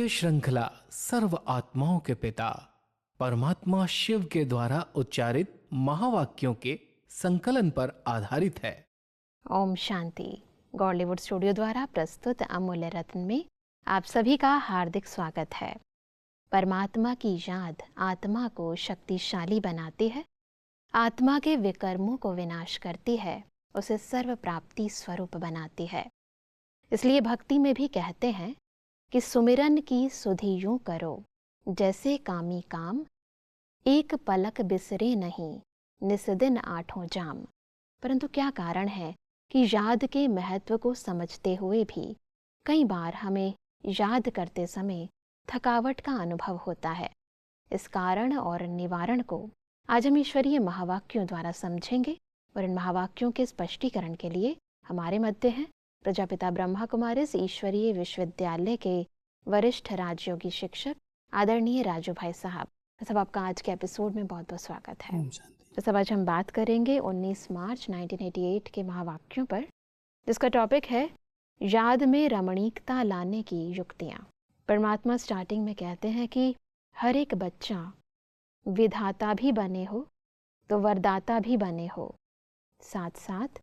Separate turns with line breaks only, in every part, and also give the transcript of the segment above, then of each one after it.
ये श्रृंखला सर्व आत्माओं के पिता परमात्मा शिव के द्वारा उच्चारित महावाक्यों के संकलन पर आधारित है।
ओम शांति। गॉलीवुड स्टूडियो द्वारा प्रस्तुत अमूल्य रत्न में आप सभी का हार्दिक स्वागत है। परमात्मा की याद आत्मा को शक्तिशाली बनाती है, आत्मा के विकर्मों को विनाश करती है, उसे सर्व प्राप्ति स्वरूप बनाती है। इसलिए भक्ति में भी कहते हैं कि सुमिरन की सुधि यूं करो जैसे कामी काम, एक पलक बिसरे नहीं निस्दिन आठों जाम। परंतु क्या कारण है कि याद के महत्व को समझते हुए भी कई बार हमें याद करते समय थकावट का अनुभव होता है। इस कारण और निवारण को आज हम ईश्वरीय महावाक्यों द्वारा समझेंगे और इन महावाक्यों के स्पष्टीकरण के लिए हमारे मध्य हैं प्रजापिता ब्रह्मा कुमारिस ईश्वरीय विश्वविद्यालय के वरिष्ठ राजयोगी शिक्षक आदरणीय राजू भाई साहब। सब आपका आज के एपिसोड में बहुत बहुत स्वागत है। तो सब आज हम बात करेंगे 19 मार्च 1988 के महावाक्यों पर, जिसका टॉपिक है याद में रमणीकता लाने की युक्तियाँ। परमात्मा स्टार्टिंग में कहते हैं कि हर एक बच्चा विधाता भी बने हो तो वरदाता भी बने हो। साथ साथ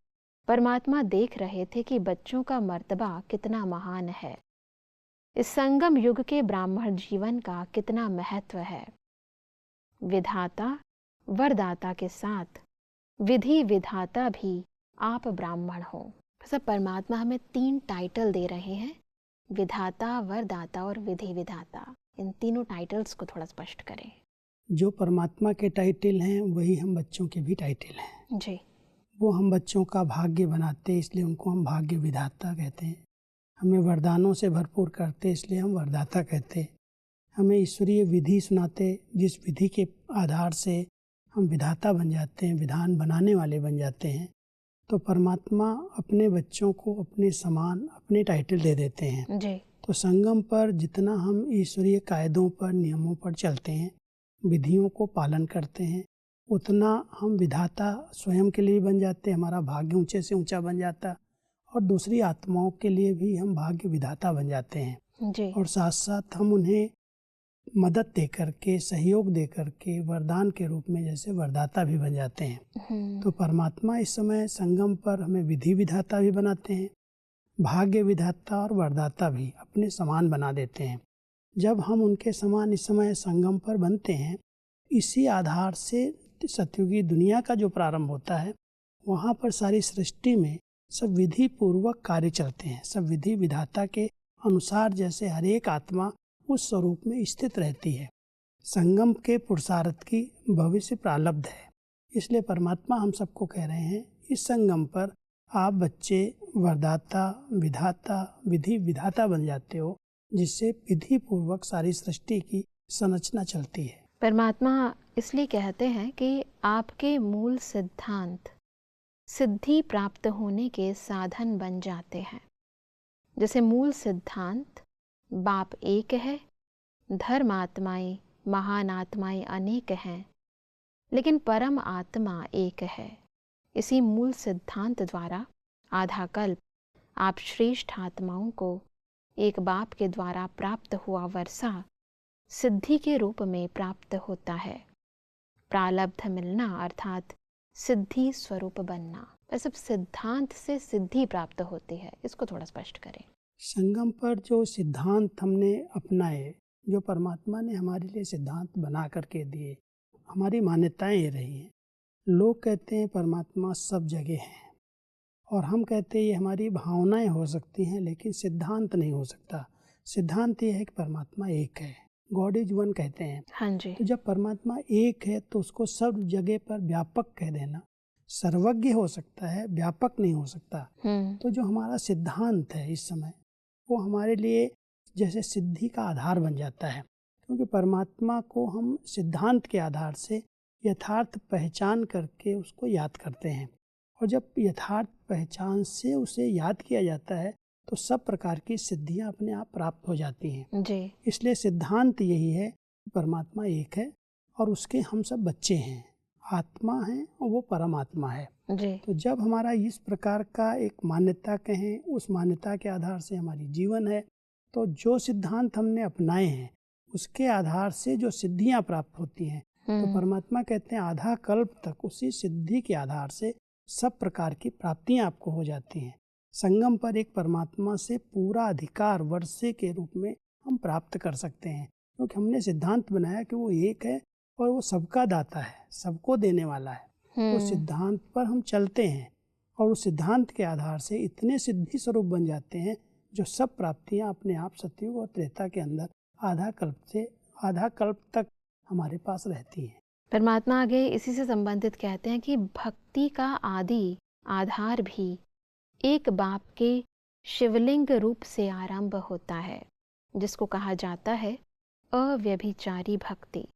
परमात्मा देख रहे थे कि बच्चों का मर्तबा कितना महान है, इस संगम युग के ब्राह्मण जीवन का कितना महत्व है। विधाता वरदाता के साथ विधि विधाता भी आप ब्राह्मण हो। सब परमात्मा हमें 3 टाइटल दे रहे हैं, विधाता, वरदाता और विधि विधाता। इन तीनों टाइटल्स को थोड़ा स्पष्ट करें।
जो परमात्मा के टाइटल हैं वही हम बच्चों के भी टाइटल हैं
जी।
वो हम बच्चों का भाग्य बनाते इसलिए उनको हम भाग्य विधाता कहते हैं। हमें वरदानों से भरपूर करते इसलिए हम वरदाता कहते हैं। हमें ईश्वरीय विधि सुनाते जिस विधि के आधार से हम विधाता बन जाते हैं, विधान बनाने वाले बन जाते हैं। तो परमात्मा अपने बच्चों को अपने समान अपने टाइटल दे देते हैं
जी।
तो संगम पर जितना हम ईश्वरीय कायदों पर नियमों पर चलते हैं, विधियों को पालन करते हैं, उतना हम विधाता स्वयं के लिए बन जाते हैं। हमारा भाग्य ऊंचे से ऊंचा बन जाता और दूसरी आत्माओं के लिए भी हम भाग्य विधाता बन जाते हैं
जी।
और साथ साथ हम उन्हें मदद दे करके, सहयोग दे करके वरदान के रूप में जैसे वरदाता भी बन जाते हैं। तो परमात्मा इस समय संगम पर हमें विधि विधाता भी बनाते हैं, भाग्य विधाता और वरदाता भी अपने समान बना देते हैं। जब हम उनके समान इस समय संगम पर बनते हैं, इसी आधार से सतयुगी दुनिया का जो प्रारंभ होता है, वहाँ पर सारी सृष्टि में सब विधि पूर्वक कार्य चलते हैं। सब विधि विधाता के अनुसार जैसे हर एक आत्मा उस स्वरूप में स्थित रहती है। संगम के पुरुषार्थ की भविष्य प्रारब्ध है। इसलिए परमात्मा हम सबको कह रहे हैं इस संगम पर आप बच्चे वरदाता, विधाता, विधि विधाता बन जाते हो, जिससे विधि पूर्वक सारी सृष्टि की संरचना चलती है।
परमात्मा इसलिए कहते हैं कि आपके मूल सिद्धांत सिद्धि प्राप्त होने के साधन बन जाते हैं। जैसे मूल सिद्धांत बाप एक है, धर्म आत्माएं महान आत्माएं अनेक हैं, लेकिन परम आत्मा एक है। इसी मूल सिद्धांत द्वारा आधा कल्प आप श्रेष्ठ आत्माओं को एक बाप के द्वारा प्राप्त हुआ वर्षा सिद्धि के रूप में प्राप्त होता है। प्रारब्ध मिलना अर्थात सिद्धि स्वरूप बनना। सब सिद्धांत से सिद्धि प्राप्त होती है, इसको थोड़ा स्पष्ट करें।
संगम पर जो सिद्धांत हमने अपनाए, जो परमात्मा ने हमारे लिए सिद्धांत बना करके दिए, हमारी मान्यताएं ये रही हैं। लोग कहते हैं परमात्मा सब जगह है और हम कहते हैं ये हमारी भावनाएं हो सकती हैं, लेकिन सिद्धांत नहीं हो सकता। सिद्धांत ये है कि परमात्मा एक है, गॉड इज वन कहते हैं।
हाँ जी।
तो जब परमात्मा एक है तो उसको सब जगह पर व्यापक कह देना। सर्वज्ञ हो सकता है, व्यापक नहीं हो सकता। तो जो हमारा सिद्धांत है इस समय, वो हमारे लिए जैसे सिद्धि का आधार बन जाता है, क्योंकि परमात्मा को हम सिद्धांत के आधार से यथार्थ पहचान करके उसको याद करते हैं। और जब यथार्थ पहचान से उसे याद किया जाता है तो सब प्रकार की सिद्धियां अपने आप प्राप्त हो जाती हैं
जी।
इसलिए सिद्धांत यही है कि परमात्मा एक है और उसके हम सब बच्चे हैं, आत्मा है और वो परमात्मा है
जी।
तो जब हमारा इस प्रकार का एक मान्यता कहें, उस मान्यता के आधार से हमारी जीवन है, तो जो सिद्धांत हमने अपनाए हैं उसके आधार से जो सिद्धियां प्राप्त होती हैं, तो परमात्मा कहते हैं आधा कल्प तक उसी सिद्धि के आधार से सब प्रकार की प्राप्तियां आपको हो जाती हैं। संगम पर एक परमात्मा से पूरा अधिकार वर्षे के रूप में हम प्राप्त कर सकते हैं, क्योंकि हमने सिद्धांत बनाया कि वो एक है और वो सबका दाता है, सबको देने वाला है। उस सिद्धांत पर हम चलते हैं और उस सिद्धांत के आधार से इतने सिद्धि स्वरूप बन जाते हैं जो सब प्राप्तियां अपने आप सतयुग और त्रेता के अंदर आधा कल्प तक हमारे पास रहती हैं।
परमात्मा आगे इसी से संबंधित कहते हैं कि भक्ति का आदि आधार भी एक बाप के शिवलिंग रूप से आरंभ होता है, जिसको कहा जाता है अव्यभिचारी भक्ति।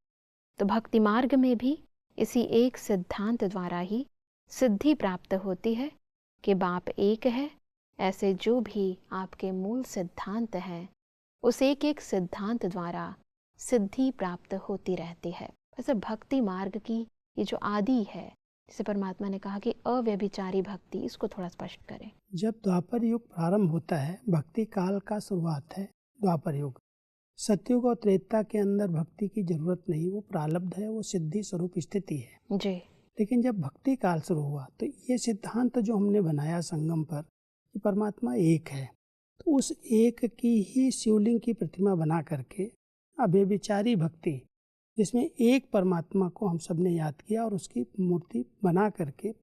तो भक्ति मार्ग में भी इसी एक सिद्धांत द्वारा ही सिद्धि प्राप्त होती है कि बाप एक है। ऐसे जो भी आपके मूल सिद्धांत हैं, उस एक एक सिद्धांत द्वारा सिद्धि प्राप्त होती रहती है। वैसे भक्ति मार्ग की ये जो आदि है, जिसे परमात्मा ने कहा कि अव्यभिचारी भक्ति, इसको थोड़ा स्पष्ट करें।
जब द्वापर युग प्रारंभ होता है, भक्ति काल का शुरुआत है द्वापर युग। सतयुग और त्रेता के अंदर भक्ति की जरूरत नहीं, वो प्रारब्ध है, वो सिद्धि स्वरूप स्थिति है
जी।
लेकिन जब भक्ति काल शुरू हुआ तो ये सिद्धांत जो हमने बनाया संगम पर कि परमात्मा एक है, तो उस एक की ही शिवलिंग की प्रतिमा बना करके अव्यभिचारी भक्ति, जिसमें एक परमात्मा को हम सब ने याद किया और उसकी मूर्ति बना करके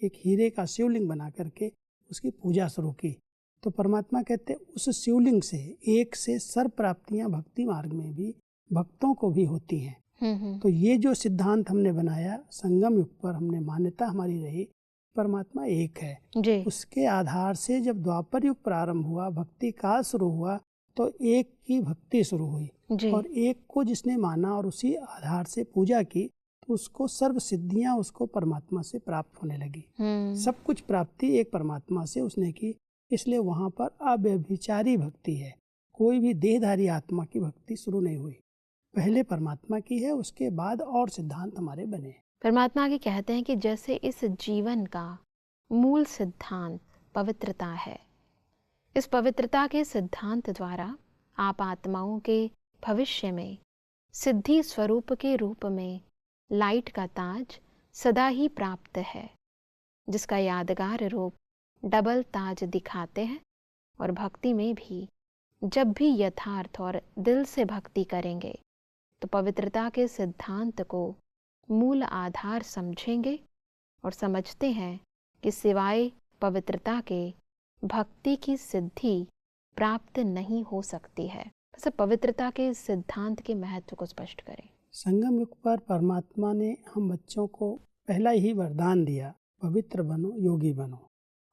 एक हीरे का शिवलिंग बना करके उसकी पूजा शुरू की। तो परमात्मा कहते हैं उस शिवलिंग से एक से सर्व प्राप्तियां भक्ति मार्ग में भी भक्तों को भी होती हैं। तो ये जो सिद्धांत हमने बनाया संगम युग पर, हमने मान्यता हमारी रही परमात्मा एक है
जी।
उसके आधार से जब द्वापर युग प्रारंभ हुआ, भक्ति काल शुरू हुआ, तो एक की भक्ति शुरू हुई
जी।
और एक को जिसने माना और उसी आधार से पूजा की, तो उसको सर्व सिद्धियां उसको परमात्मा से प्राप्त होने लगी। सब कुछ प्राप्ति एक परमात्मा से उसने की, इसलिए वहां पर अव्यभिचारी भक्ति है। कोई भी देहधारी आत्मा की भक्ति शुरू नहीं हुई, पहले परमात्मा की है, उसके बाद और सिद्धांत हमारे बने।
परमात्मा आगे कहते हैं कि जैसे इस जीवन का मूल सिद्धांत पवित्रता है, इस पवित्रता के सिद्धांत द्वारा आप आत्माओं के भविष्य में सिद्धि स्वरूप के रूप में लाइट का ताज सदा ही प्राप्त है, जिसका यादगार रूप डबल ताज दिखाते हैं। और भक्ति में भी जब भी यथार्थ और दिल से भक्ति करेंगे तो पवित्रता के सिद्धांत को मूल आधार समझेंगे और समझते हैं कि सिवाय पवित्रता के भक्ति की सिद्धि प्राप्त नहीं हो सकती है। वैसे पवित्रता के सिद्धांत के महत्व को स्पष्ट करें।
संगम युग पर परमात्मा ने हम बच्चों को पहला ही वरदान दिया, पवित्र बनो, योगी बनो।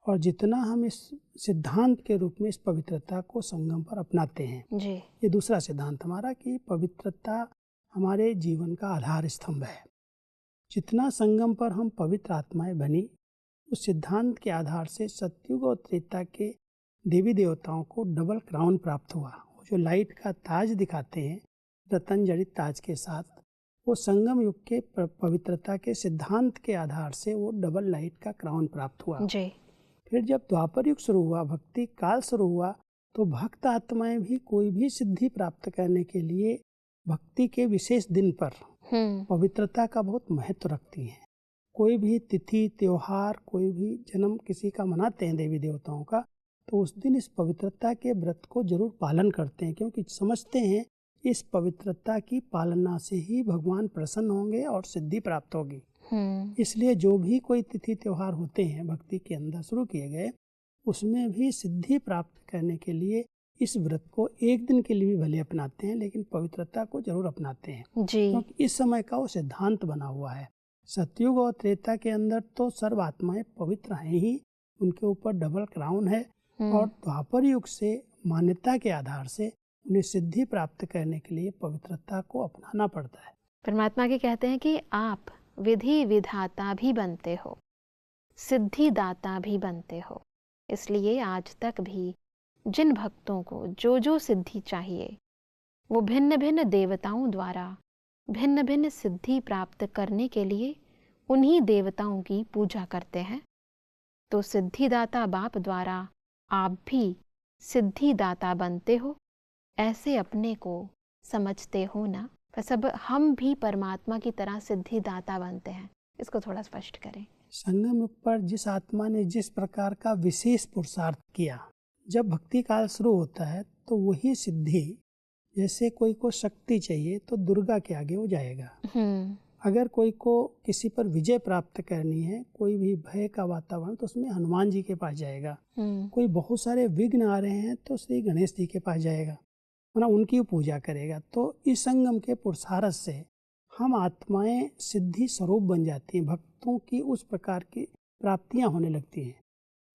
और जितना हम इस सिद्धांत के रूप में इस पवित्रता को संगम पर अपनाते हैं
जी।
ये दूसरा सिद्धांत हमारा कि पवित्रता हमारे जीवन का आधार स्तंभ है। जितना संगम पर हम पवित्र आत्माएं बनी, उस सिद्धांत के आधार से सतयुग और त्रेता के देवी देवताओं को डबल क्राउन प्राप्त हुआ। वो जो लाइट का ताज दिखाते हैं रतन जड़ित ताज के साथ, वो संगम युग के पवित्रता के सिद्धांत के आधार से वो डबल लाइट का क्राउन प्राप्त हुआ
जी।
फिर जब द्वापर युग शुरू हुआ, भक्ति काल शुरू हुआ, तो भक्त आत्माएं भी कोई भी सिद्धि प्राप्त करने के लिए भक्ति के विशेष दिन पर पवित्रता का बहुत महत्व रखती हैं। कोई भी तिथि त्योहार, कोई भी जन्म किसी का मनाते हैं देवी देवताओं का, तो उस दिन इस पवित्रता के व्रत को जरूर पालन करते हैं, क्योंकि समझते हैं इस पवित्रता की पालना से ही भगवान प्रसन्न होंगे और सिद्धि प्राप्त होगी। इसलिए जो भी कोई तिथि त्योहार होते हैं भक्ति के अंदर शुरू किए गए, उसमें भी सिद्धि प्राप्त करने के लिए इस व्रत को एक दिन के लिए भी भले अपनाते हैं, लेकिन पवित्रता को जरूर अपनाते हैं
जी।
क्योंकि इस समय का वो सिद्धांत बना हुआ है। सतयुग और त्रेता के अंदर तो सर्व आत्माएं पवित्र हैं ही, उनके ऊपर डबल क्राउन है, और द्वापर युग से मान्यता के आधार से उन्हें सिद्धि प्राप्त करने के लिए पवित्रता को अपनाना पड़ता है।
परमात्मा के कहते हैं कि आप विधि विधाता भी बनते हो, सिद्धि दाता भी बनते हो। इसलिए आज तक भी जिन भक्तों को जो जो सिद्धि चाहिए, वो भिन्न भिन्न देवताओं द्वारा भिन्न भिन्न सिद्धि प्राप्त करने के लिए उन्हीं देवताओं की पूजा करते हैं। तो सिद्धिदाता बाप द्वारा आप भी सिद्धिदाता बनते हो ऐसे अपने को समझते हो ना, बस अब हम भी परमात्मा की तरह सिद्धिदाता बनते हैं। इसको थोड़ा स्पष्ट करें।
संगम युग पर जिस आत्मा ने जिस प्रकार का विशेष पुरुषार्थ किया, जब भक्ति काल शुरू होता है तो वही सिद्धि, जैसे कोई को शक्ति चाहिए तो दुर्गा के आगे वो जाएगा। अगर कोई को किसी पर विजय प्राप्त करनी है, कोई भी भय का वातावरण, तो उसमें हनुमान जी के पास जाएगा। कोई बहुत सारे विघ्न आ रहे हैं तो श्री गणेश जी के पास जाएगा, मतलब उनकी पूजा करेगा। तो इस संगम के पुरुषार्थ से हम आत्माएं सिद्धि स्वरूप बन जाती हैं। भक्तों की उस प्रकार की प्राप्तियां होने लगती हैं।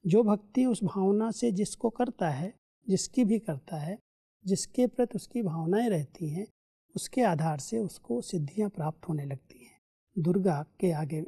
जो भक्ति उस भावना से जिसको करता है, जिसकी भी करता है, जिसके प्रति उसकी भावनाएं रहती हैं, उसके आधार से उसको सिद्धियां प्राप्त होने लगती हैं। दुर्गा के आगे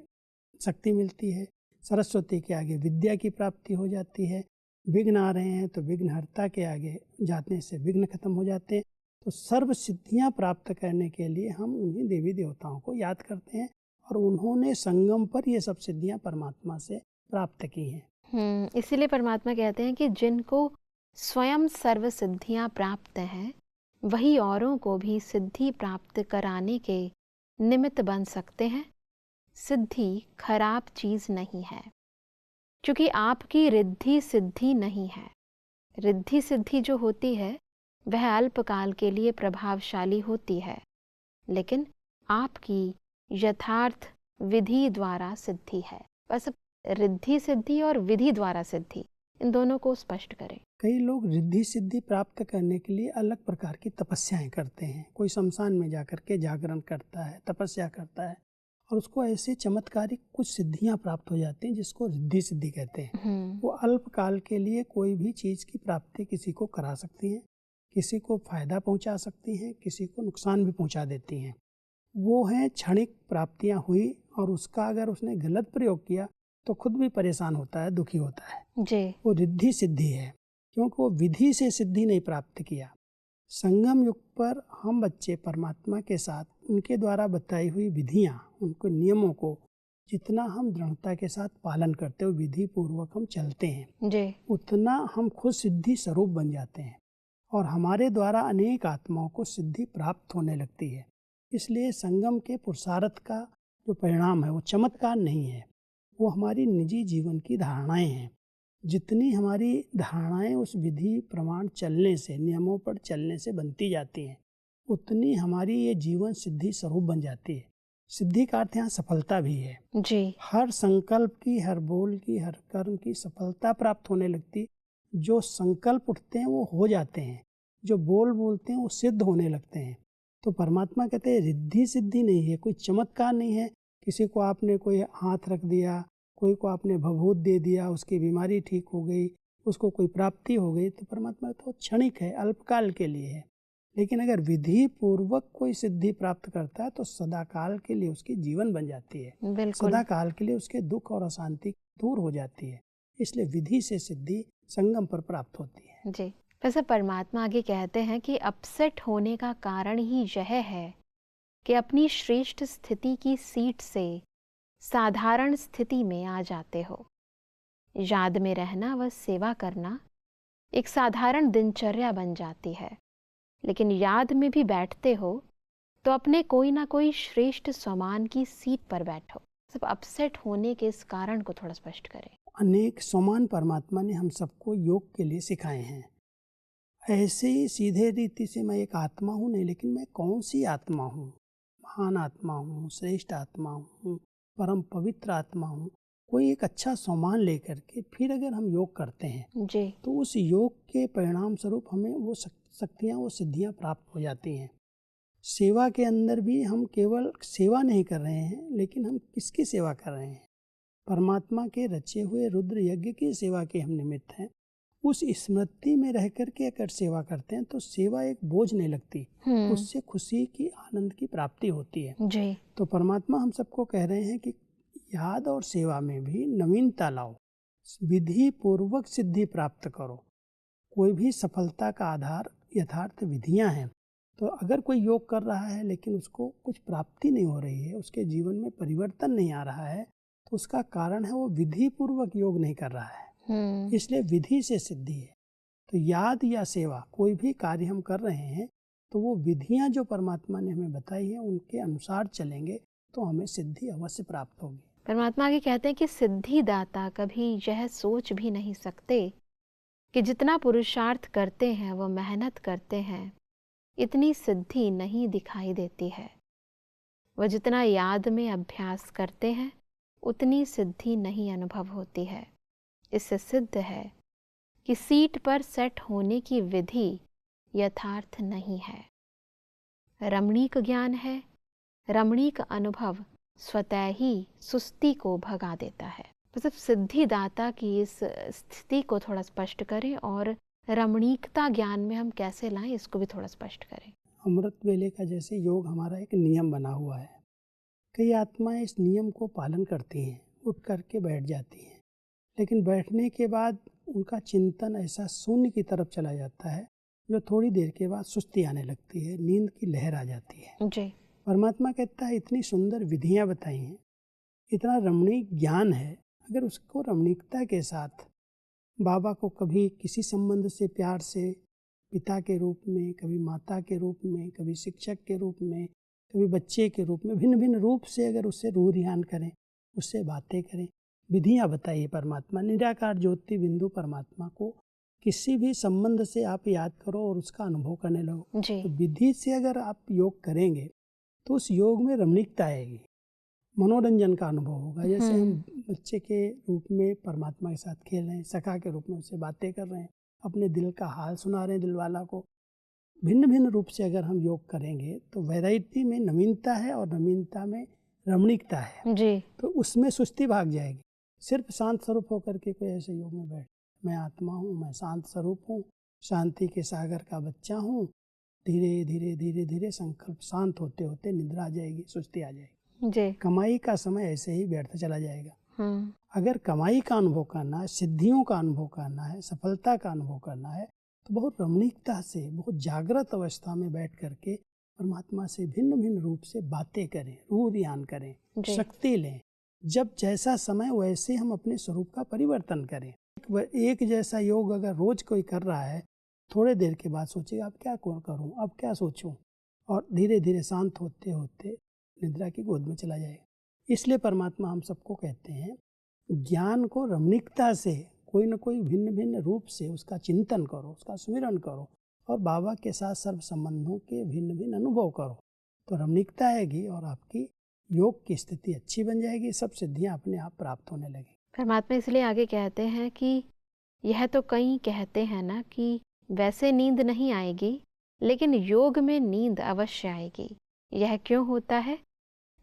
शक्ति मिलती है, सरस्वती के आगे विद्या की प्राप्ति हो जाती है। विघ्न आ रहे हैं तो विघ्नहर्ता के आगे जाने से विघ्न खत्म हो जाते हैं। तो सर्व सिद्धियां प्राप्त करने के लिए हम उन्हीं देवी देवताओं को याद करते हैं, और उन्होंने संगम पर ये सब सिद्धियां परमात्मा से प्राप्त की हैं।
इसीलिए परमात्मा कहते हैं कि जिनको स्वयं सर्व सिद्धियां प्राप्त हैं, वही औरों को भी सिद्धि प्राप्त कराने के निमित्त बन सकते हैं। सिद्धि खराब चीज नहीं है, क्योंकि आपकी रिद्धि सिद्धि नहीं है। रिद्धि सिद्धि जो होती है वह अल्पकाल के लिए प्रभावशाली होती है, लेकिन आपकी यथार्थ विधि द्वारा सिद्धि है। बस रिद्धि सिद्धि और विधि द्वारा सिद्धि, इन दोनों को स्पष्ट करें।
कई लोग रिद्धि सिद्धि प्राप्त करने के लिए अलग प्रकार की तपस्याएं करते हैं। कोई शमशान में जाकर के जागरण करता है, तपस्या करता है, और उसको ऐसे चमत्कारिक कुछ सिद्धियां प्राप्त हो जाती हैं जिसको रिद्धि सिद्धि कहते हैं। वो अल्पकाल के लिए कोई भी चीज की प्राप्ति किसी को करा सकती हैं, किसी को फायदा पहुंचा सकती हैं, किसी को नुकसान भी पहुंचा देती हैं। वो हैं क्षणिक प्राप्तियां हुई, और उसका अगर उसने गलत प्रयोग किया तो खुद भी परेशान होता है, दुखी होता है जी। वो रिद्धि सिद्धि है, क्योंकि वो विधि से सिद्धि नहीं प्राप्त किया। संगम युग पर हम बच्चे परमात्मा के साथ उनके द्वारा बताई हुई विधियां, उनके नियमों को जितना हम दृढ़ता के साथ पालन करते हो, विधि पूर्वक हम चलते हैं जी, उतना हम खुद सिद्धि स्वरूप बन जाते हैं, और हमारे द्वारा अनेक आत्माओं को सिद्धि प्राप्त होने लगती है। इसलिए संगम के पुरुषार्थ का जो परिणाम है वो चमत्कार नहीं है, वो हमारी निजी जीवन की धारणाएं हैं। जितनी हमारी धारणाएं उस विधि प्रमाण चलने से, नियमों पर चलने से बनती जाती हैं, उतनी हमारी ये जीवन सिद्धि स्वरूप बन जाती है। सिद्धि का अर्थ यहाँ सफलता भी है जी। हर संकल्प की, हर बोल की, हर कर्म की सफलता प्राप्त होने लगती। जो संकल्प उठते हैं वो हो जाते हैं, जो बोल बोलते हैं वो सिद्ध होने लगते हैं। तो परमात्मा कहते हैं रिद्धि सिद्धि नहीं है, कोई चमत्कार नहीं है। किसी को आपने कोई हाथ रख दिया, कोई को आपने भभूत दे दिया, उसकी बीमारी ठीक हो गई, उसको कोई प्राप्ति हो गई, तो परमात्मा तो क्षणिक है, अल्पकाल के लिए है। लेकिन अगर विधि पूर्वक कोई सिद्धि प्राप्त करता है तो सदाकाल के लिए उसकी जीवन बन जाती है, सदाकाल के लिए उसके दुख और अशांति दूर हो जाती है। इसलिए विधि से सिद्धि संगम पर प्राप्त होती है
जी। वैसे परमात्मा आगे कहते हैं कि अपसेट होने का कारण ही यह है कि अपनी श्रेष्ठ स्थिति की सीट से साधारण स्थिति में आ जाते हो। याद में रहना व सेवा करना एक साधारण दिनचर्या बन जाती है, लेकिन याद में भी बैठते हो तो अपने कोई ना कोई श्रेष्ठ समान की सीट पर बैठो। सब अपसेट होने के इस कारण को थोड़ा स्पष्ट करें।
अनेक समान परमात्मा ने हम सबको योग के लिए सिखाए हैं। ऐसे ही सीधे रीति से मैं एक आत्मा हूँ नहीं, लेकिन मैं कौन सी आत्मा हूँ? महान आत्मा हूँ, श्रेष्ठ आत्मा हूँ, परम पवित्र आत्मा हूँ। कोई एक अच्छा सम्मान लेकर के फिर अगर हम योग करते हैं जी, तो उस योग के परिणाम स्वरूप हमें वो शक्तियाँ, वो सिद्धियाँ प्राप्त हो जाती हैं। सेवा के अंदर भी हम केवल सेवा नहीं कर रहे हैं, लेकिन हम किसकी सेवा कर रहे हैं? परमात्मा के रचे हुए रुद्र यज्ञ की सेवा के हम निमित्त हैं। उस स्मृति में रह करके अगर सेवा करते हैं तो सेवा एक बोझ नहीं लगती, उससे खुशी की, आनंद की प्राप्ति होती है जी। तो परमात्मा हम सबको कह रहे हैं कि याद और सेवा में भी नवीनता लाओ, विधि पूर्वक सिद्धि प्राप्त करो। कोई भी सफलता का आधार यथार्थ विधियां हैं। तो अगर कोई योग कर रहा है लेकिन उसको कुछ प्राप्ति नहीं हो रही है, उसके जीवन में परिवर्तन नहीं आ रहा है, तो उसका कारण है वो विधि पूर्वक योग नहीं कर रहा है। इसलिए विधि से सिद्धि है। तो याद या सेवा कोई भी कार्य हम कर रहे हैं तो वो विधियां जो परमात्मा ने हमें बताई है उनके अनुसार चलेंगे तो हमें सिद्धि अवश्य प्राप्त होगी।
परमात्मा आगे कहते हैं कि सिद्धि दाता कभी यह सोच भी नहीं सकते कि जितना पुरुषार्थ करते हैं वो मेहनत करते हैं, इतनी सिद्धि नहीं दिखाई देती है। वह जितना याद में अभ्यास करते हैं उतनी सिद्धि नहीं अनुभव होती है। इससे सिद्ध है कि सीट पर सेट होने की विधि यथार्थ नहीं है। रमणीक ज्ञान है, रमणीक अनुभव स्वतः ही सुस्ती को भगा देता है। मतलब सिद्धिदाता की इस स्थिति को थोड़ा स्पष्ट करें और रमणीकता ज्ञान में हम कैसे लाएं इसको भी थोड़ा स्पष्ट करें।
अमृत वेले का जैसे योग हमारा एक नियम बना हुआ है, कई आत्माएं इस नियम को पालन करती हैं, उठ करके बैठ जाती हैं, लेकिन बैठने के बाद उनका चिंतन ऐसा शून्य की तरफ चला जाता है जो थोड़ी देर के बाद सुस्ती आने लगती है, नींद की लहर आ जाती है।
जी।
परमात्मा कहता है इतनी सुंदर विधियां बताई हैं, इतना रमणीक ज्ञान है, अगर उसको रमणीकता के साथ बाबा को कभी किसी संबंध से प्यार से पिता के रूप में, कभी माता के रूप में, कभी शिक्षक के रूप में, कभी बच्चे के रूप में, भिन्न भिन्न रूप से अगर उससे रूह रिहान करें, उससे बातें करें, विधियां बताइए परमात्मा निराकार ज्योति बिंदु परमात्मा को किसी भी संबंध से आप याद करो और उसका अनुभव करने लगो। तो विधि से अगर आप योग करेंगे तो उस योग में रमणीकता आएगी, मनोरंजन का अनुभव होगा। जैसे हम बच्चे के रूप में परमात्मा के साथ खेल रहे हैं, सखा के रूप में उससे बातें कर रहे हैं, अपने दिल का हाल सुना रहे हैं दिलवाला को। भिन्न भिन्न रूप से अगर हम योग करेंगे तो वैरायटी में नवीनता है और नवीनता में रमणीकता है
जी।
तो उसमें सुस्ती भाग जाएगी। सिर्फ शांत स्वरूप होकर के कोई ऐसे योग में बैठ, मैं आत्मा हूँ, मैं शांत स्वरूप हूँ, शांति के सागर का बच्चा हूँ, धीरे धीरे धीरे धीरे संकल्प शांत होते होते निद्रा आ जाएगी, सुस्ती आ जाएगी
जी।
कमाई का समय ऐसे ही व्यर्थ चला जाएगा। अगर कमाई का अनुभव करना है, सिद्धियों का अनुभव करना है, सफलता का अनुभव करना है तो बहुत रमणीकता से, बहुत जागृत अवस्था में बैठ करके परमात्मा से भिन्न भिन्न रूप से बातें करें, रूह रियान करें, शक्ति लें। जब जैसा समय वैसे हम अपने स्वरूप का परिवर्तन करें। एक जैसा योग अगर रोज कोई कर रहा है, थोड़े देर के बाद सोचेगा अब क्या करूं, अब क्या सोचूं, और धीरे धीरे शांत होते होते निद्रा की गोद में चला जाएगा। इसलिए परमात्मा हम सबको कहते हैं ज्ञान को रमणीकता से, कोई न कोई भिन्न भिन्न रूप से उसका चिंतन करो, उसका स्मरण करो और बाबा के साथ सर्व संबंधों के भिन्न भिन्न अनुभव करो तो रमणीकता आएगी और आपकी योग की स्थिति अच्छी बन जाएगी, सब सिद्धियां अपने आप प्राप्त होने लगेंगी।
परमात्मा इसलिए आगे कहते हैं कि यह तो कई कहते हैं ना कि वैसे नींद नहीं आएगी, लेकिन योग में नींद अवश्य आएगी। यह क्यों होता है?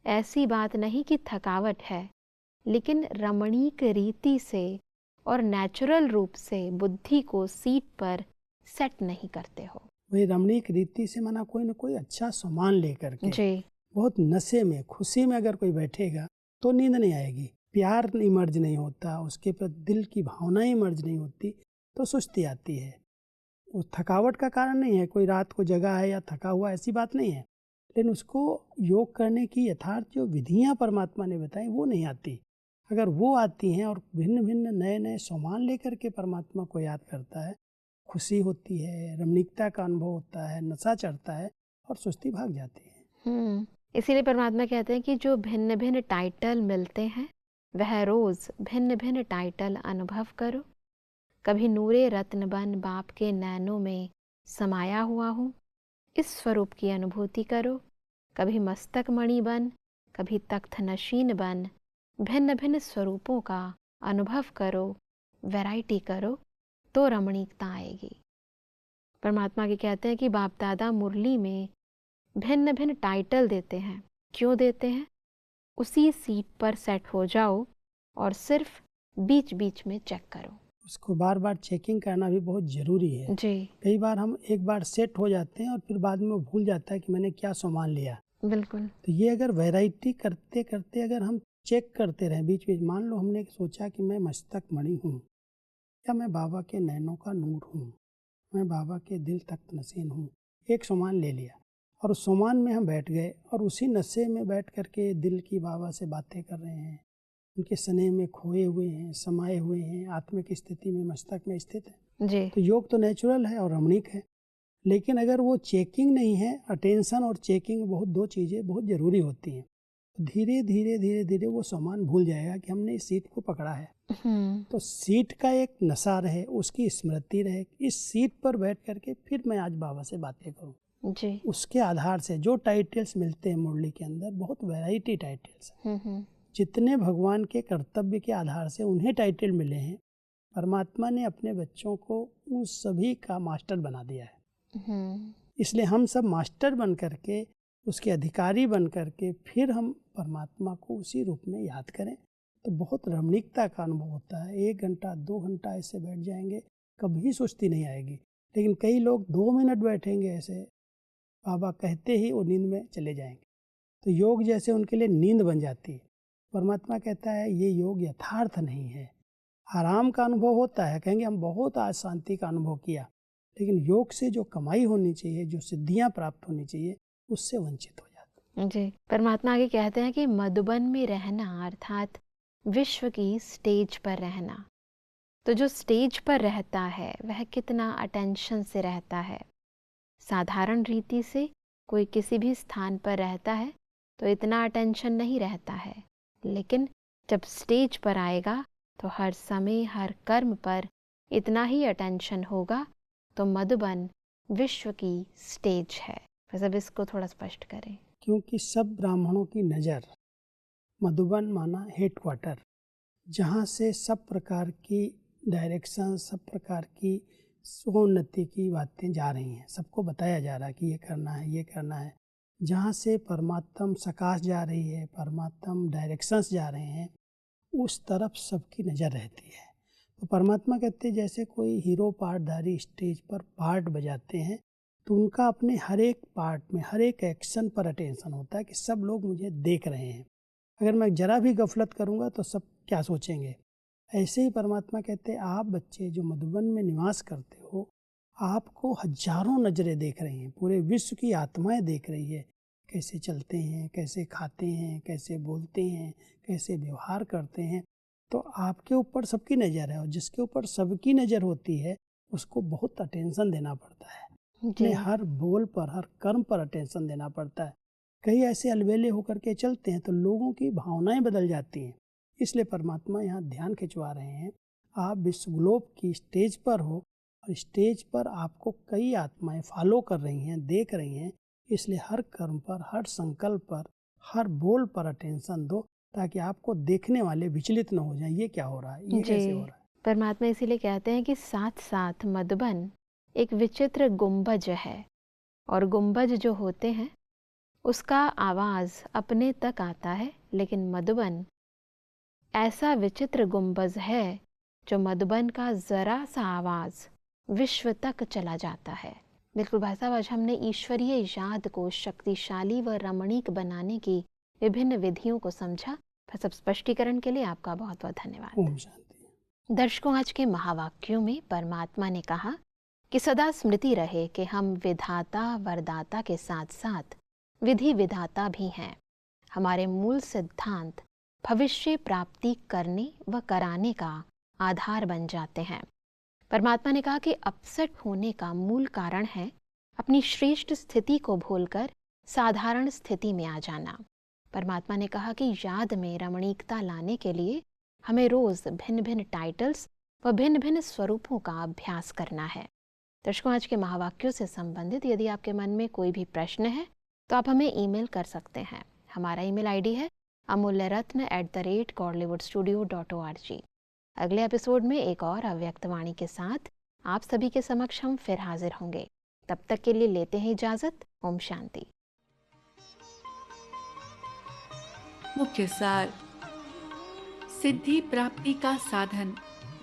ऐसी बात नहीं कि थकावट है, लेकिन रमणीक रीति से और नेचुरल रूप से बुद्धि को सीट पर सेट नहीं करते हो।
वही रमणीक रीति से माना कोई न कोई अच्छा सामान लेकर के
जी।
बहुत नशे में, खुशी में अगर कोई बैठेगा तो नींद नहीं आएगी, प्यार इमर्ज नहीं होता, उसके प्रति दिल की भावनाएं इमर्ज नहीं होती तो सुस्ती आती है। वो थकावट का कारण नहीं है, कोई रात को जगा है या थका हुआ, ऐसी बात नहीं है, लेकिन उसको योग करने की यथार्थ जो विधियां परमात्मा ने बताई वो नहीं आती। अगर वो आती हैं और भिन्न भिन्न नए नए सामान लेकर के परमात्मा को याद करता है, खुशी होती है, रमणीकता का अनुभव होता है, नशा चढ़ता है और सुस्ती भाग जाती है।
इसीलिए परमात्मा कहते हैं कि जो भिन्न भिन्न टाइटल मिलते हैं वह रोज भिन्न भिन्न टाइटल अनुभव करो। कभी नूरे रत्न बन बाप के नैनों में समाया हुआ हूँ, इस स्वरूप की अनुभूति करो। कभी मस्तक मणि बन, कभी तख्त नशीन बन, भिन्न भिन्न स्वरूपों का अनुभव करो, वैरायटी करो तो रमणीकता आएगी। परमात्मा के कहते हैं कि बाप दादा मुरली में भिन्न भिन्न टाइटल देते हैं। क्यों देते हैं? उसी सीट पर सेट हो जाओ और सिर्फ बीच बीच में चेक करो।
उसको बार बार चेकिंग करना भी बहुत ज़रूरी है
जी।
कई बार हम एक बार सेट हो जाते हैं और फिर बाद में भूल जाता है कि मैंने क्या सामान लिया।
बिल्कुल।
तो ये अगर वैरायटी करते करते अगर हम चेक करते रहें बीच बीच, मान लो हमने सोचा कि मैं मस्तक मणि हूँ, या मैं बाबा के नैनों का नूर हूँ, मैं बाबा के दिल तख्त नशीन हूँ, एक सामान ले लिया और उस सामान में हम बैठ गए और उसी नशे में बैठ करके दिल की बाबा से बातें कर रहे हैं, उनके स्नेह में खोए हुए हैं, समाये हुए हैं, आत्मिक स्थिति में मस्तक में स्थित है,
जी।
तो योग तो नेचुरल है और रमणीक है, लेकिन अगर वो चेकिंग नहीं है, अटेंशन और चेकिंग बहुत, दो चीज़ें बहुत ज़रूरी होती हैं। धीरे धीरे धीरे धीरे वो सामान भूल जाएगा कि हमने इस सीट को पकड़ा है। तो सीट का एक नशा रहे, उसकी स्मृति रहे, इस सीट पर बैठ करके फिर मैं आज बाबा से बातें करूं।
जी।
उसके आधार से जो टाइटल्स मिलते हैं मुरली के अंदर, बहुत वैरायटी टाइटल्स हैं। जितने भगवान के कर्तव्य के आधार से उन्हें टाइटल मिले हैं, परमात्मा ने अपने बच्चों को उन सभी का मास्टर बना दिया है। इसलिए हम सब मास्टर बन करके, उसके अधिकारी बन करके फिर हम परमात्मा को उसी रूप में याद करें, तो बहुत रमणीकता का अनुभव होता है। 1 घंटा 2 घंटा ऐसे बैठ जाएंगे, कभी सुस्ती नहीं आएगी। लेकिन कई लोग 2 मिनट बैठेंगे ऐसे, बाबा कहते ही वो नींद में चले जाएंगे। तो योग जैसे उनके लिए नींद बन जाती है। परमात्मा कहता है ये योग यथार्थ नहीं है। आराम का अनुभव होता है, कहेंगे हम बहुत आज शांति का अनुभव किया, लेकिन योग से जो कमाई होनी चाहिए, जो सिद्धियां प्राप्त होनी चाहिए, उससे वंचित हो जाते हैं।
जी। परमात्मा आगे कहते हैं कि मधुबन में रहना अर्थात विश्व की स्टेज पर रहना। तो जो स्टेज पर रहता है वह कितना अटेंशन से रहता है। साधारण रीति से कोई किसी भी स्थान पर रहता है तो इतना अटेंशन नहीं रहता है, लेकिन जब स्टेज पर आएगा तो हर समय हर कर्म पर इतना ही अटेंशन होगा। तो मधुबन विश्व की स्टेज है। बस अब इसको थोड़ा स्पष्ट करें।
क्योंकि सब ब्राह्मणों की नज़र मधुबन माना हेडक्वार्टर, जहाँ से सब प्रकार की डायरेक्शन, सब प्रकार की स्वोन्नति की बातें जा रही हैं, सबको बताया जा रहा है कि ये करना है, ये करना है। जहाँ से परमात्म सकाश जा रही है, परमात्म डायरेक्शंस जा रहे हैं, उस तरफ सबकी नज़र रहती है। तो परमात्मा कहते हैं जैसे कोई हीरो पार्टधारी स्टेज पर पार्ट बजाते हैं, तो उनका अपने हर एक पार्ट में, हर एक एक्शन पर अटेंशन होता है कि सब लोग मुझे देख रहे हैं। अगर मैं जरा भी गफलत करूँगा तो सब क्या सोचेंगे। ऐसे ही परमात्मा कहते हैं आप बच्चे जो मधुबन में निवास करते हो, आपको हजारों नज़रें देख रही हैं, पूरे विश्व की आत्माएं देख रही है, कैसे चलते हैं, कैसे खाते हैं, कैसे बोलते हैं, कैसे व्यवहार करते हैं। तो आपके ऊपर सबकी नज़र है, और जिसके ऊपर सबकी नज़र होती है उसको बहुत अटेंशन देना पड़ता है। अपने हर बोल पर, हर कर्म पर अटेंशन देना पड़ता है। कहीं ऐसे अलबेले होकर के चलते हैं तो लोगों की भावनाएं बदल जाती हैं। इसलिए परमात्मा यहाँ ध्यान खिंचवा रहे हैं, आप विश्व ग्लोब की स्टेज पर हो और स्टेज पर आपको कई आत्माएं फॉलो कर रही हैं, देख रही हैं। इसलिए हर कर्म पर, हर संकल्प पर, हर बोल पर अटेंशन दो, ताकि आपको देखने वाले विचलित न हो जाएं, ये क्या हो रहा है, ये कैसे हो रहा है।
परमात्मा इसीलिए कहते हैं कि साथ साथ मधुबन एक विचित्र गुंबज है, और गुंबज जो होते हैं उसका आवाज़ अपने तक आता है, लेकिन मधुबन ऐसा विचित्र गुंबज है जो मधुबन का ज़रा सा आवाज़ विश्व तक चला जाता है। बिल्कुल भाई साहब, आज हमने ईश्वरीय याद को शक्तिशाली व रमणीक बनाने की विभिन्न विधियों को समझा। सब स्पष्टीकरण के लिए आपका बहुत बहुत धन्यवाद।
ओम शांति।
दर्शकों, आज के महावाक्यों में परमात्मा ने कहा कि सदा स्मृति रहे कि हम विधाता वरदाता के साथ साथ विधि विधाता भी हैं। हमारे मूल सिद्धांत भविष्य प्राप्ति करने व कराने का आधार बन जाते हैं। परमात्मा ने कहा कि अपसेट होने का मूल कारण है अपनी श्रेष्ठ स्थिति को भूलकर साधारण स्थिति में आ जाना। परमात्मा ने कहा कि याद में रमणीकता लाने के लिए हमें रोज भिन्न भिन्न टाइटल्स व भिन्न भिन्न स्वरूपों का अभ्यास करना है। दर्शकों, आज के महावाक्यों से संबंधित यदि आपके मन में कोई भी प्रश्न है तो आप हमें ईमेल कर सकते हैं। हमारा ईमेल आईडी है amulyaratna@godlywoodstudio.org। अगले एपिसोड में एक और अव्यक्त वाणी के साथ आप सभी के समक्ष हम फिर हाजिर होंगे। तब तक के लिए लेते हैं इजाजत। ओम शांति।
मुख्य सार। सिद्धि प्राप्ति का साधन।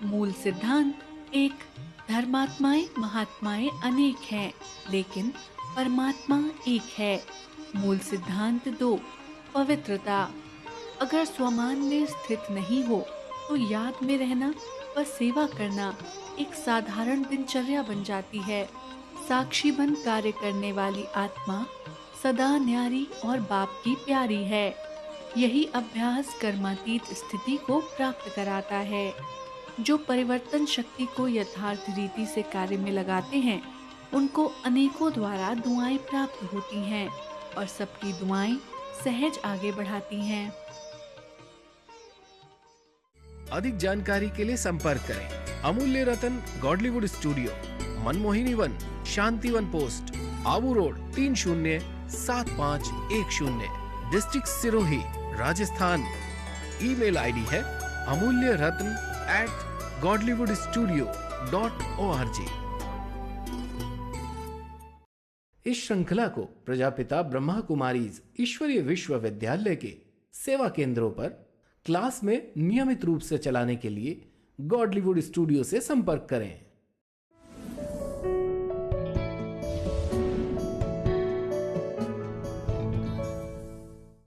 मूल सिद्धांत एक, धर्मात्माएं महात्माएं अनेक हैं, लेकिन परमात्मा एक है। मूल सिद्धांत 2, पवित्रता। अगर स्वमान में स्थित नहीं हो तो याद में रहना व सेवा करना एक साधारण दिनचर्या बन जाती है। साक्षी बन कार्य करने वाली आत्मा सदा न्यारी और बाप की प्यारी है। यही अभ्यास कर्मातीत स्थिति को प्राप्त कराता है। जो परिवर्तन शक्ति को यथार्थ रीति से कार्य में लगाते हैं, उनको अनेकों द्वारा दुआएं प्राप्त होती हैं और सबकी दुआएं सहज आगे बढ़ाती हैं।
अधिक जानकारी के लिए संपर्क करें Amulya Ratan Godlywood Studio, Manmohini Van, Shantivan post, Abu Road 307510, district Sirohi, Rajasthan. Email ID है amulyaratn@godlywoodstudio.org। इस श्रृंखला को प्रजापिता ब्रह्मा कुमारीज ईश्वरीय विश्वविद्यालय के सेवा केंद्रों पर क्लास में नियमित रूप से चलाने के लिए गॉडलीवुड स्टूडियो से संपर्क करें।